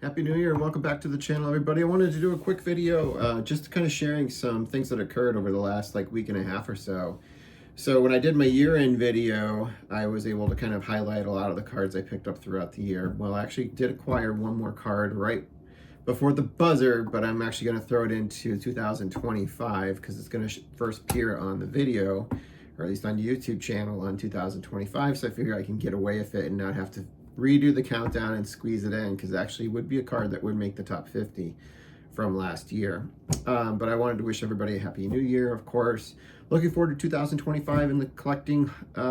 Happy New Year and welcome back to the channel, everybody. I wanted to do a quick video just kind of sharing some things that occurred over the last week and a half or so. So when I did my year-end video, I was able to kind of highlight a lot of the cards I picked up throughout the year. Well, I actually did acquire one more card right before the buzzer, but I'm actually going to throw it into 2025 because it's going to first appear on the video, or at least on the YouTube channel, on 2025. So I figure I can get away with it and not have to redo the countdown and squeeze it in, because actually would be a card that would make the top 50 from last year. But I wanted to wish everybody a happy new year, of course. Looking forward to 2025 in the collecting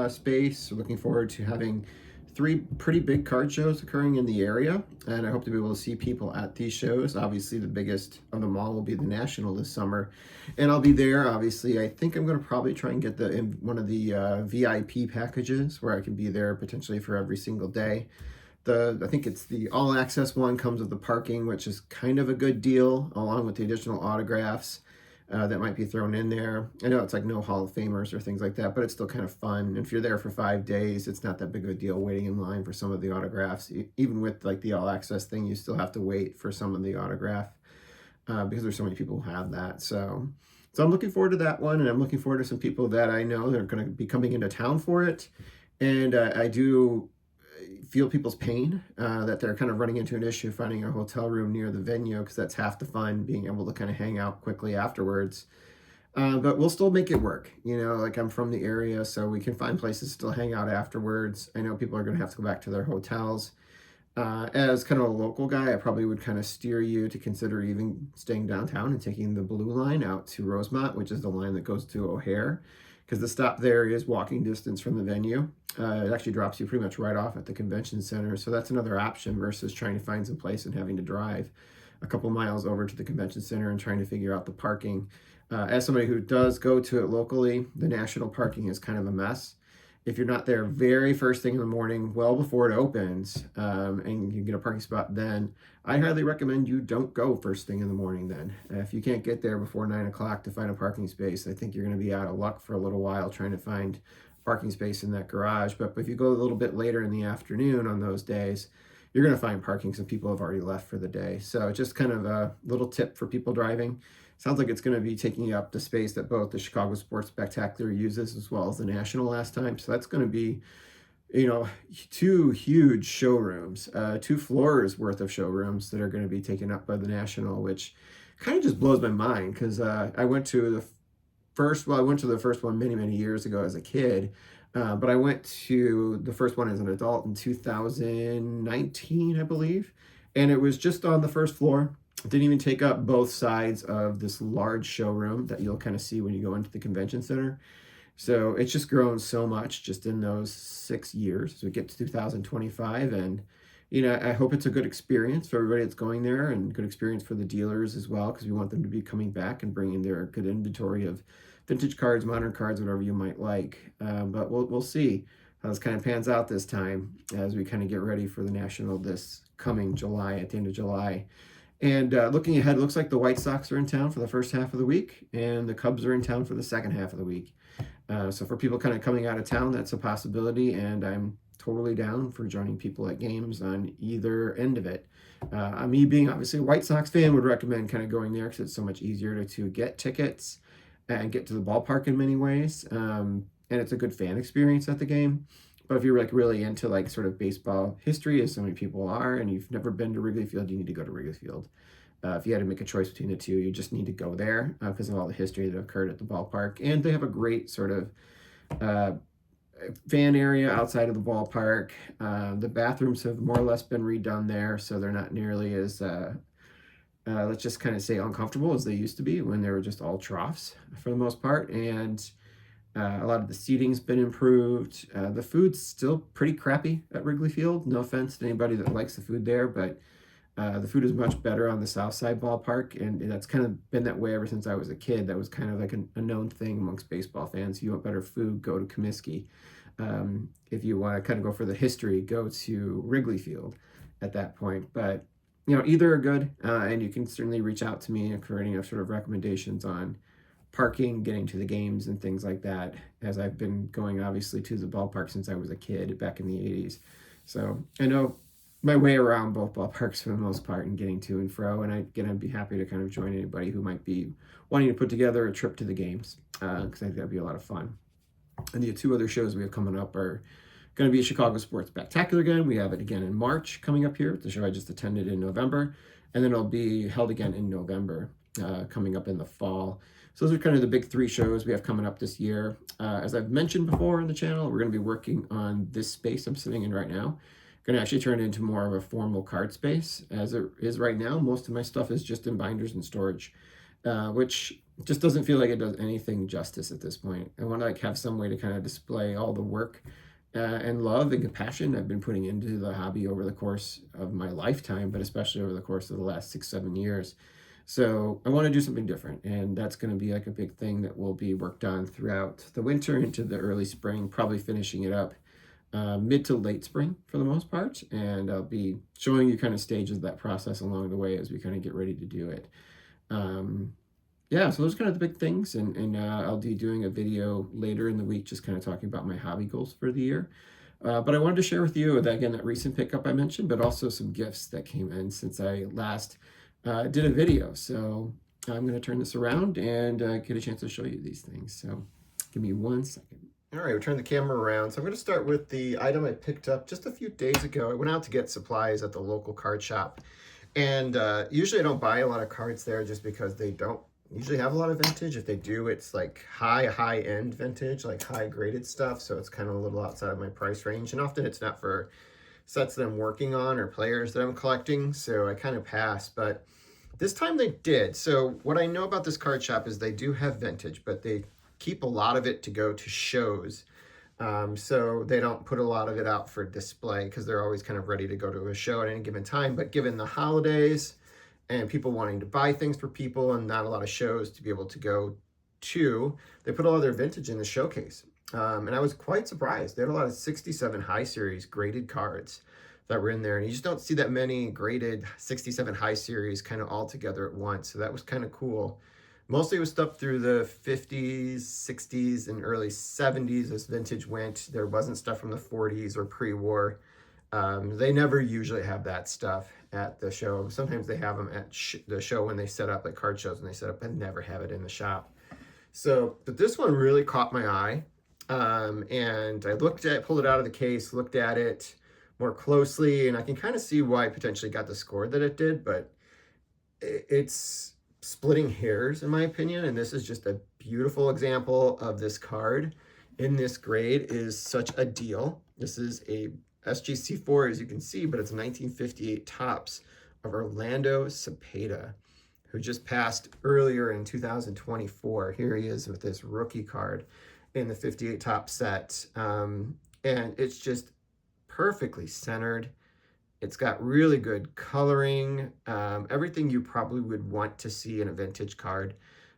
space. Looking forward to having 3 pretty big card shows occurring in the area, and I hope to be able to see people at these shows. Obviously, the biggest of them all will be the National this summer, and I'll be there. Obviously, I think I'm going to probably try and get one of the VIP packages where I can be there potentially for every single day. I think it's the all-access one, comes with the parking, which is kind of a good deal, along with the additional autographs that might be thrown in there. I know it's like no Hall of Famers or things like that, but it's still kind of fun. And if you're there for 5 days, it's not that big of a deal waiting in line for some of the autographs. Even with like the all-access thing, you still have to wait for some of the autograph because there's so many people who have that. So I'm looking forward to that one, and I'm looking forward to some people that I know that are going to be coming into town for it. And I do feel people's pain that they're kind of running into an issue finding a hotel room near the venue, because that's half the fun, being able to kind of hang out quickly afterwards. But we'll still make it work. Like, I'm from the area, so we can find places to still hang out afterwards. I know people are going to have to go back to their hotels. As kind of a local guy, I probably would kind of steer you to consider even staying downtown and taking the blue line out to Rosemont, which is the line that goes to O'Hare, because the stop there is walking distance from the venue. It actually drops you pretty much right off at the convention center. So that's another option versus trying to find some place and having to drive a couple miles over to the convention center and trying to figure out the parking. As somebody who does go to it locally, the national parking is kind of a mess. If you're not there very first thing in the morning, well before it opens, and you get a parking spot then, I highly recommend you don't go first thing in the morning then. If you can't get there before 9 o'clock to find a parking space, I think you're going to be out of luck for a little while trying to find parking space in that garage. But if you go a little bit later in the afternoon on those days, you're going to find parking. Some people have already left for the day. So just kind of a little tip for people driving. Sounds like it's going to be taking up the space that both the Chicago Sports Spectacular uses as well as the National last time. So that's going to be, 2 huge showrooms, 2 floors worth of showrooms that are going to be taken up by the National, which kind of just blows my mind, because I went to the first one many, many years ago as a kid. But I went to the first one as an adult in 2019, I believe. And it was just on the first floor. It didn't even take up both sides of this large showroom that you'll kind of see when you go into the convention center. So it's just grown so much just in those 6 years as we get to 2025. And, I hope it's a good experience for everybody that's going there, and good experience for the dealers as well, because we want them to be coming back and bringing their good inventory of vintage cards, modern cards, whatever you might like. But we'll see how this kind of pans out this time as we kind of get ready for the National this coming July, at the end of July. And looking ahead, it looks like the White Sox are in town for the first half of the week, and the Cubs are in town for the second half of the week. So for people kind of coming out of town, that's a possibility, and I'm totally down for joining people at games on either end of it. Me being obviously a White Sox fan, would recommend kind of going there because it's so much easier to get tickets and get to the ballpark in many ways. And it's a good fan experience at the game. But if you're really into sort of baseball history, as so many people are, and you've never been to Wrigley Field, you need to go to Wrigley Field. If you had to make a choice between the two, you just need to go there because of all the history that occurred at the ballpark. And they have a great sort of fan area outside of the ballpark. The bathrooms have more or less been redone there, so they're not nearly as let's just kind of say uncomfortable as they used to be when they were just all troughs for the most part. And a lot of the seating's been improved. The food's still pretty crappy at Wrigley Field. No offense to anybody that likes the food there, but the food is much better on the South Side ballpark, and that's kind of been that way ever since I was a kid. That was kind of like a known thing amongst baseball fans. If you want better food, go to Comiskey. If you want to kind of go for the history, go to Wrigley Field at that point. But either are good, and you can certainly reach out to me for any sort of recommendations on parking, getting to the games, and things like that, as I've been going obviously to the ballpark since I was a kid back in the 80s. So I know my way around both ballparks for the most part and getting to and fro. And I'd be happy to kind of join anybody who might be wanting to put together a trip to the games, because I think that'd be a lot of fun. And the two other shows we have coming up are going to be Chicago Sports Spectacular again. We have it again in March coming up here. The show I just attended in November, and then it'll be held again in November, coming up in the fall. So those are kind of the big three shows we have coming up this year. As I've mentioned before on the channel, we're going to be working on this space I'm sitting in right now. Going to actually turn it into more of a formal card space. As it is right now, most of my stuff is just in binders and storage, which just doesn't feel like it does anything justice at this point. I want to have some way to kind of display all the work and love and compassion I've been putting into the hobby over the course of my lifetime, but especially over the course of the last 6-7 years. So I want to do something different, and that's going to be a big thing that will be worked on throughout the winter into the early spring, probably finishing it up mid to late spring for the most part. And I'll be showing you kind of stages of that process along the way as we kind of get ready to do it. Yeah, so those are kind of the big things, and I'll be doing a video later in the week just kind of talking about my hobby goals for the year. But I wanted to share with you, that recent pickup I mentioned, but also some gifts that came in since I last did a video. So I'm going to turn this around and get a chance to show you these things. So give me 1 second. All right, we'll turn the camera around. So I'm going to start with the item I picked up just a few days ago. I went out to get supplies at the local card shop. And usually I don't buy a lot of cards there just because they don't usually have a lot of vintage. If they do, it's like high-end vintage, like high-graded stuff. So it's kind of a little outside of my price range. And often it's not for sets that I'm working on or players that I'm collecting. So I kind of pass. But this time they did. So what I know about this card shop is they do have vintage, but they keep a lot of it to go to shows. So they don't put a lot of it out for display because they're always kind of ready to go to a show at any given time. But given the holidays and people wanting to buy things for people and not a lot of shows to be able to go to, they put a lot of their vintage in the showcase. And I was quite surprised. They had a lot of 67 high series graded cards that were in there. And you just don't see that many graded 67 high series kind of all together at once. So that was kind of cool. Mostly it was stuff through the 50s, 60s, and early 70s as vintage went. There wasn't stuff from the 40s or pre-war. They never usually have that stuff at the show. Sometimes they have them at the show when they set up, like card shows when they set up, and never have it in the shop. So, but this one really caught my eye. And I pulled it out of the case, looked at it more closely, and I can kind of see why it potentially got the score that it did, but it's splitting hairs in my opinion, and this is just a beautiful example of this card in this grade is such a deal. This is a SGC4, as you can see, but it's 1958 Topps of Orlando Cepeda, who just passed earlier in 2024. Here he is with this rookie card in the 58 Topps set, and it's just perfectly centered. It's got really good coloring, everything you probably would want to see in a vintage card.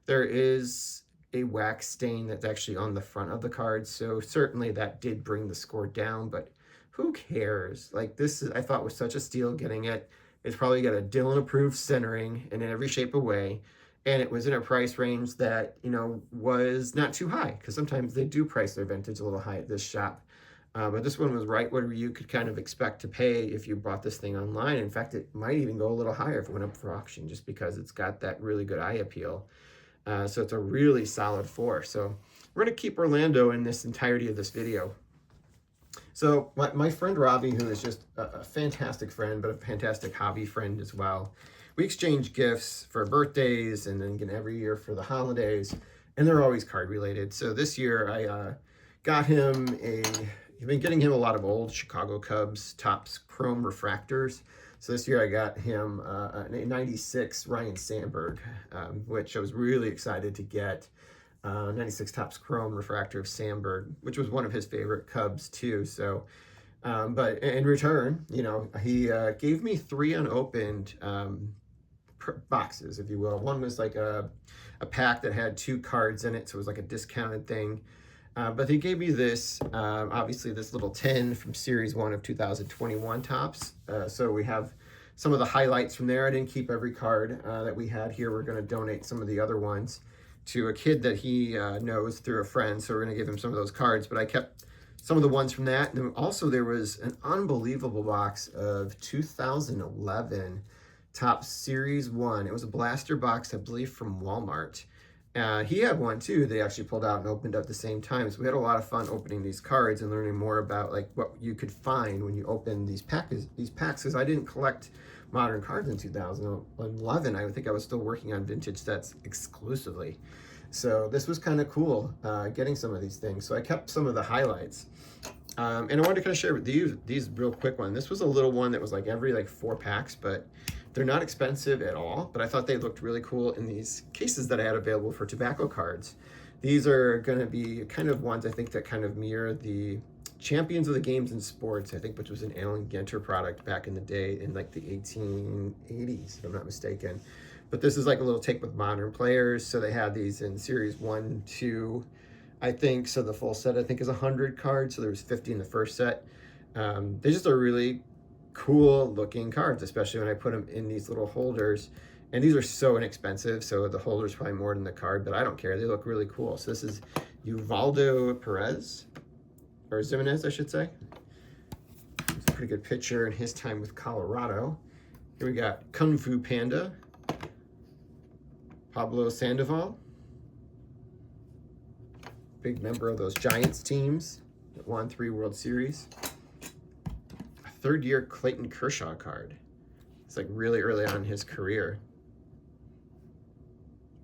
There is a wax stain that's actually on the front of the card, so certainly that did bring the score down, but who cares? Like, this is, I thought, was such a steal getting it. It's probably got a Dylan approved centering in every shape of way, and it was in a price range that, you know, was not too high, because sometimes they do price their vintage a little high at this shop. But this one was right where you could kind of expect to pay if you bought this thing online. In fact, it might even go a little higher if it went up for auction, just because it's got that really good eye appeal. So it's a really solid 4. So we're going to keep Orlando in this entirety of this video. So my friend Robbie, who is just a fantastic friend, but a fantastic hobby friend as well, we exchange gifts for birthdays and then again every year for the holidays, and they're always card related. So this year I got him I've been getting him a lot of old Chicago Cubs Topps Chrome refractors. So this year I got him a 96 Ryan Sandberg, which I was really excited to get. 96 Topps Chrome refractor of Sandberg, which was one of his favorite Cubs too. So, but in return, you know, he gave me 3 unopened boxes, if you will. One was like a pack that had 2 cards in it, so it was like a discounted thing. But he gave me this, obviously this little tin from Series 1 of 2021 Topps. So we have some of the highlights from there. I didn't keep every card that we had here. We're going to donate some of the other ones to a kid that he knows through a friend. So we're going to give him some of those cards. But I kept some of the ones from that. And then also there was an unbelievable box of 2011 Topps Series 1. It was a blaster box, I believe, from Walmart. He had one too. They actually pulled out and opened up at the same time. So we had a lot of fun opening these cards and learning more about like what you could find when you open these packs. Because I didn't collect modern cards in 2011. I think I was still working on vintage sets exclusively. So this was kind of cool, getting some of these things. So I kept some of the highlights. And I wanted to kind of share with these real quick one. This was a little one that was like every like 4 packs, but they're not expensive at all. But I thought they looked really cool in these cases that I had available for tobacco cards. These are going to be kind of ones I think that kind of mirror the Champions of the Games and Sports, I think, which was an Allen Ginter product back in the day in like the 1880s, if I'm not mistaken. But this is like a little take with modern players. So they had these in series 1, 2, I think. So the full set, I think, is 100 cards. So there was 50 in the first set. They just are really cool looking cards, especially when I put them in these little holders. And these are so inexpensive. So the holder's probably more than the card, but I don't care. They look really cool. So this is Uvaldo Perez, or Zimenez, I should say. It's a pretty good picture in his time with Colorado. Here we got Kung Fu Panda, Pablo Sandoval, big member of those Giants teams that won 3 World Series. A third-year Clayton Kershaw card. It's like really early on in his career.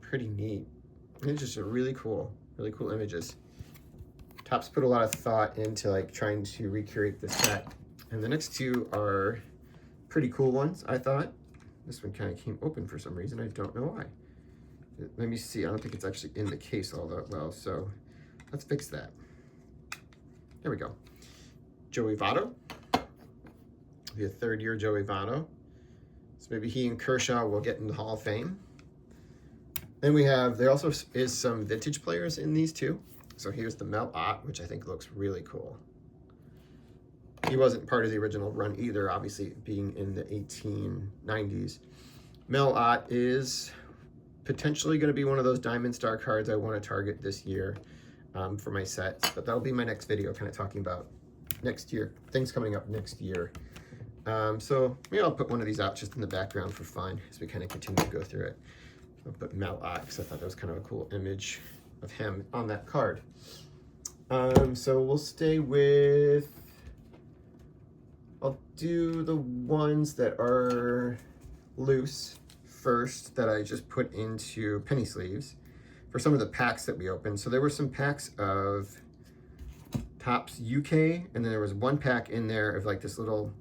Pretty neat. And it's just a really cool images. Topps put a lot of thought into like trying to recreate this set. And the next 2 are pretty cool ones, I thought. This one kind of came open for some reason. I don't know why. Let me see. I don't think it's actually in the case all that well. So let's fix that. There we go. Joey Votto. Be a third-year Joey Votto. So maybe he and Kershaw will get in the Hall of Fame. Then we have, there also is some vintage players in these too. So here's the Mel Ott, which I think looks really cool. He wasn't part of the original run either, obviously being in the 1890s. Mel Ott is potentially going to be one of those Diamond Star cards I want to target this year for my sets. But that'll be my next video, kind of talking about next year, things coming up next year. So maybe I'll put one of these out just in the background for fun as we kind of continue to go through it. I'll put Mel Ott because I thought that was kind of a cool image of him on that card. So we'll stay with, I'll do the ones that are loose first that I just put into penny sleeves for some of the packs that we opened. So there were some packs of Topps UK, and then there was one pack in there of like this little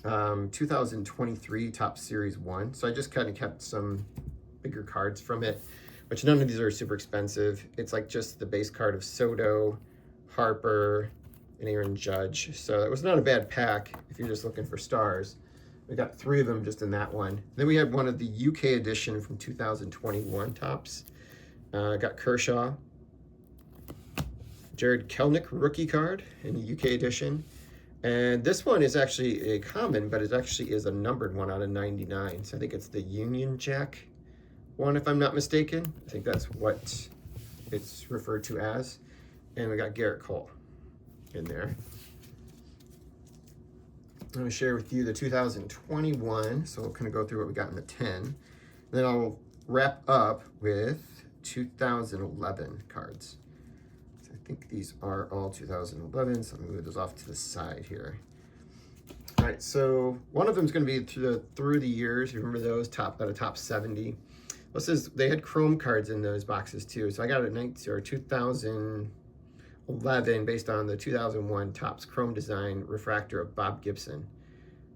2023 Topps Series 1. So I just kind of kept some bigger cards from it, which none of these are super expensive. It's like just the base card of Soto, Harper, and Aaron Judge. So it was not a bad pack if you're just looking for stars. We got 3 of them just in that one. Then we had one of the UK edition from 2021 Topps. Got Kershaw. Jared Kelenic rookie card in the UK edition. And this one is actually a common, but it actually is a numbered one out of 99. So I think it's the Union Jack one, if I'm not mistaken. I think that's what it's referred to as. And we got Garrett Cole in there. I'm going to share with you the 2021, so we'll kind of go through what we got in the 10. And then I'll wrap up with 2011 cards. So I think these are all 2011, so let me move those off to the side here. All right, so one of them is going to be through the years. You remember those out of top 70. This is, they had chrome cards in those boxes too. So I got a 2011 based on the 2001 Topps Chrome Design refractor of Bob Gibson,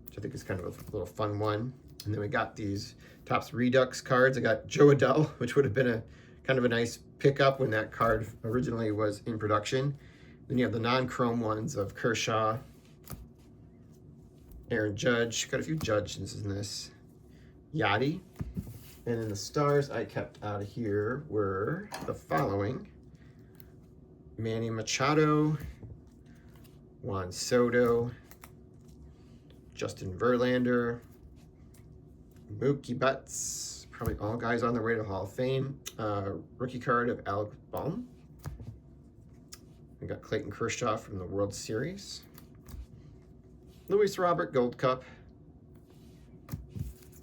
which I think is kind of a little fun one. And then we got these Topps Redux cards. I got Joe Adell, which would have been a kind of a nice pickup when that card originally was in production. Then you have the non-chrome ones of Kershaw, Aaron Judge. Got a few Judges in this. Yachty. And then the stars I kept out of here were the following: Manny Machado, Juan Soto, Justin Verlander, Mookie Betts, probably all guys on their way to Hall of Fame. Rookie card of Alec Bohm. We got Clayton Kershaw from the World Series. Luis Robert Gold Cup.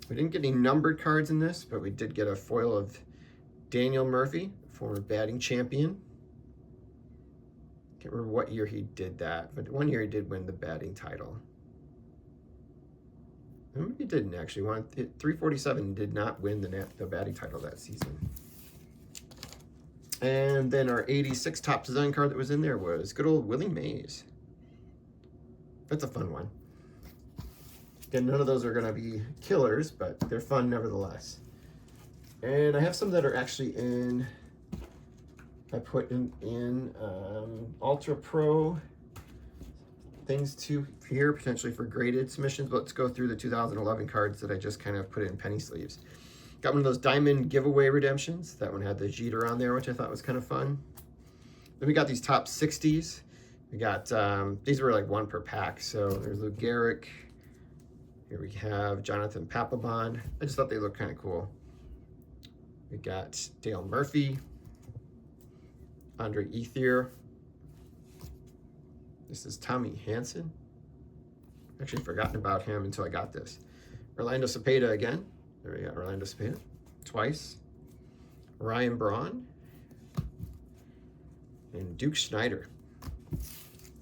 We didn't get any numbered cards in this, but we did get a foil of Daniel Murphy, former batting champion. Can't remember what year he did that, but one year he did win the batting title. Maybe he didn't actually. 347 did not win the batting title that season. And then our 86 top design card that was in there was good old Willie Mays. That's a fun one. Again, none of those are going to be killers, but they're fun nevertheless. And I have some that are actually in, I put in Ultra Pro things to here, potentially for graded submissions. But let's go through the 2011 cards that I just kind of put in penny sleeves. Got one of those diamond giveaway redemptions. That one had the Jeter on there, which I thought was kind of fun. Then we got these top 60s. We got, these were like one per pack. So there's Lou Gehrig. Here we have Jonathan Papelbon. I just thought they looked kind of cool. We got Dale Murphy. Andre Ethier. This is Tommy Hanson. Actually forgotten about him until I got this. Orlando Cepeda again. There we go, Orlando Cepeda. Twice. Ryan Braun. And Duke Schneider.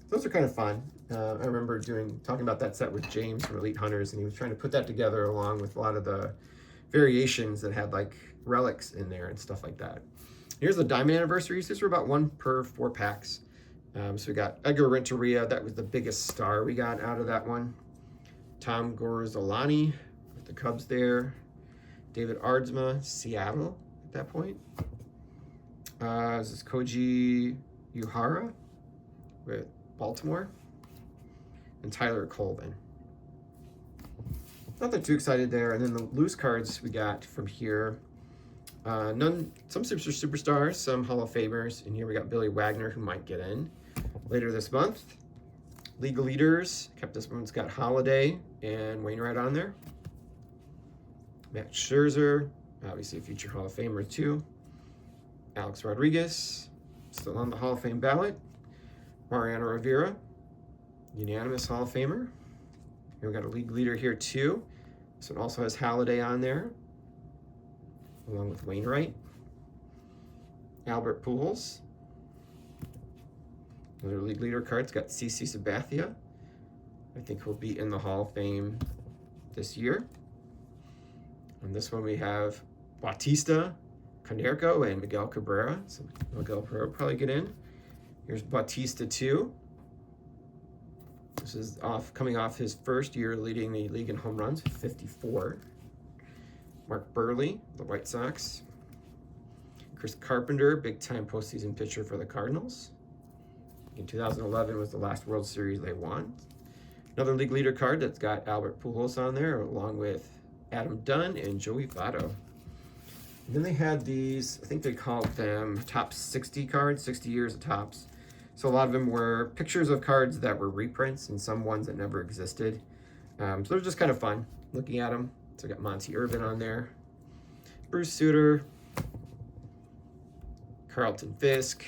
Those are kind of fun. I remember talking about that set with James from Elite Hunters, and he was trying to put that together along with a lot of the variations that had like relics in there and stuff like that. Here's the Diamond Anniversaries. These were about 1 per 4 packs. So we got Edgar Renteria. That was the biggest star we got out of that one. Tom Gorzolani with the Cubs there. David Ardsma, Seattle at that point. This is Koji Uehara with Baltimore. And Tyler Colvin. Nothing too excited there. And then the loose cards we got from here. Some superstars, some Hall of Famers. And here we got Billy Wagner, who might get in later this month. League Leaders, kept this one's got Holiday and Wainwright on there. Max Scherzer, obviously a future Hall of Famer too. Alex Rodriguez, still on the Hall of Fame ballot. Mariano Rivera, unanimous Hall of Famer. Here we got a league leader here too. This one also has Holiday on there, along with Wainwright. Albert Pujols. Another league leader card's got CC Sabathia. I think he'll be in the Hall of Fame this year. On this one we have Bautista, Canerco, and Miguel Cabrera. So Miguel Cabrera will probably get in. Here's Bautista 2. This is coming off his first year leading the league in home runs, 54. Mark Burley, the White Sox. Chris Carpenter, big-time postseason pitcher for the Cardinals. In 2011 was the last World Series they won. Another league leader card that's got Albert Pujols on there, along with Adam Dunn and Joey Votto. And then they had these, I think they called them top 60 cards, 60 years of tops. So a lot of them were pictures of cards that were reprints and some ones that never existed. So they're just kind of fun looking at them. So I got Monty Irvin on there. Bruce Sutter. Carlton Fisk.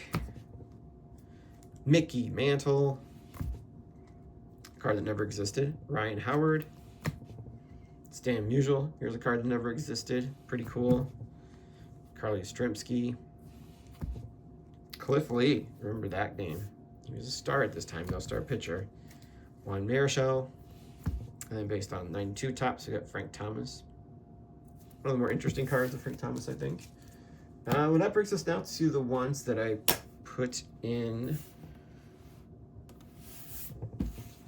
Mickey Mantle. Card that never existed. Ryan Howard. Stan Musial. Here's a card that never existed. Pretty cool. Carly Yastrzemski. Cliff Lee. Remember that name. He was a star at this time, though, star pitcher. Juan Marichal. And then based on 92 tops, we got Frank Thomas. One of the more interesting cards of Frank Thomas, I think. Well, that brings us now to the ones that I put in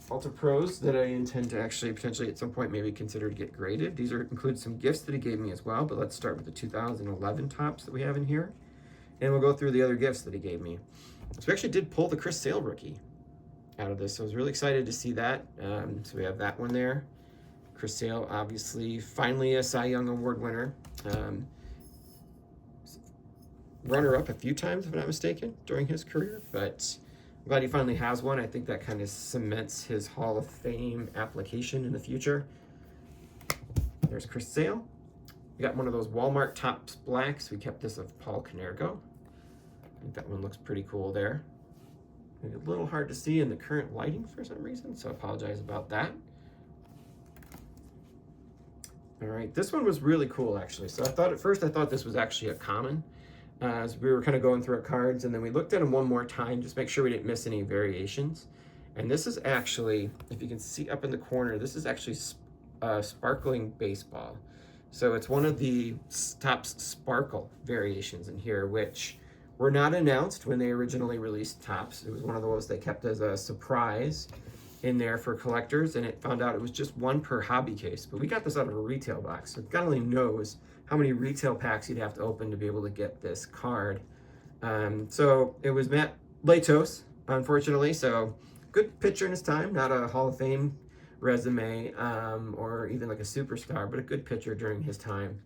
Ultra Pros that I intend to actually potentially at some point maybe consider to get graded. These include some gifts that he gave me as well, but let's start with the 2011 tops that we have in here. And we'll go through the other gifts that he gave me. So we actually did pull the Chris Sale rookie out of this, so I was really excited to see that. So we have that one there. Chris Sale, obviously, finally a Cy Young Award winner. Runner-up a few times, if I'm not mistaken, during his career, but I'm glad he finally has one. I think that kind of cements his Hall of Fame application in the future. There's Chris Sale. We got one of those Walmart Topps Blacks. We kept this of Paul Canerco. I think that one looks pretty cool there. Maybe a little hard to see in the current lighting for some reason, so I apologize about that. All right, this one was really cool actually. So at first I thought this was actually a common, as we were kind of going through our cards, and then we looked at them one more time, just make sure we didn't miss any variations. And this is actually, if you can see up in the corner, this is actually sparkling baseball. So it's one of the Topps Sparkle variations in here, which were not announced when they originally released Topps. It was one of those they kept as a surprise in there for collectors, and it found out it was just one per hobby case. But we got this out of a retail box, so God only knows how many retail packs you'd have to open to be able to get this card. So it was Matt Latos, unfortunately. So good pitcher in his time, not a Hall of Fame resume or even like a superstar, but a good pitcher during his time.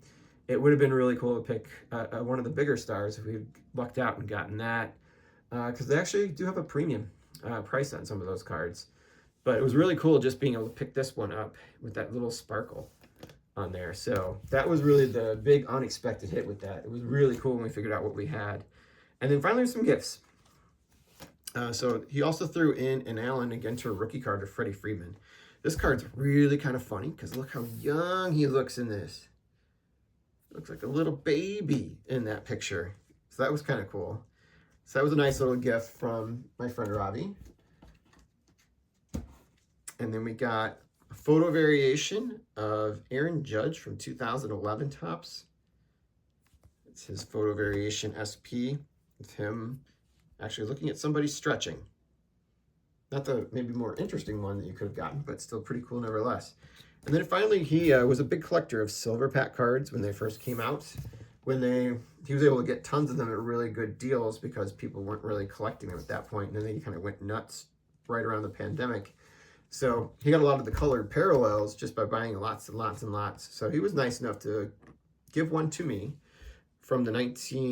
It would have been really cool to pick one of the bigger stars if we lucked out and gotten that, because they actually do have a premium price on some of those cards. But it was really cool just being able to pick this one up with that little sparkle on there. So that was really the big unexpected hit with that. It was really cool when we figured out what we had. And then finally some gifts. So he also threw in an Allen Ginter rookie card of Freddie Freeman. This card's really kind of funny because look how young he looks in this. Looks like a little baby in that picture. So that was kind of cool. So that was a nice little gift from my friend Ravi. And then we got a photo variation of Aaron Judge from 2011 Topps. It's his photo variation SP. It's him actually looking at somebody stretching. Not the maybe more interesting one that you could have gotten, but still pretty cool nevertheless. And then finally, he was a big collector of silver pack cards when they first came out. He was able to get tons of them at really good deals because people weren't really collecting them at that point. And then they kind of went nuts right around the pandemic. So he got a lot of the colored parallels just by buying lots and lots and lots. So he was nice enough to give one to me from the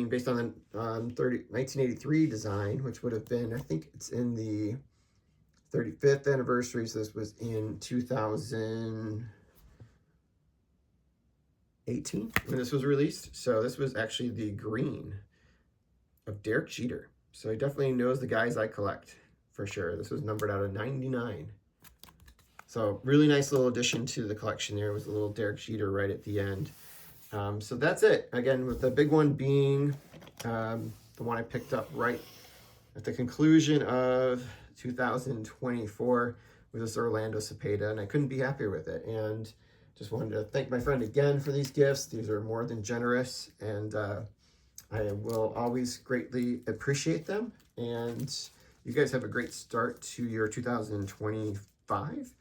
based on the 1983 design, which would have been, I think it's in the 35th anniversary. So this was in 2018 when this was released. So this was actually the green of Derek Jeter. So he definitely knows the guys I collect for sure. This was numbered out of 99. So really nice little addition to the collection there. Was a little Derek Jeter right at the end. So that's it. Again, with the big one being the one I picked up right at the conclusion of 2024 with this Orlando Cepeda, and I couldn't be happier with it. And just wanted to thank my friend again for these gifts. These are more than generous, and I will always greatly appreciate them. And you guys have a great start to your 2025.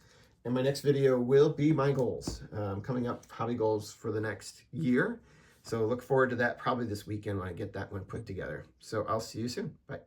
And my next video will be my goals, coming up, hobby goals for the next year. So look forward to that probably this weekend when I get that one put together. So I'll see you soon. Bye.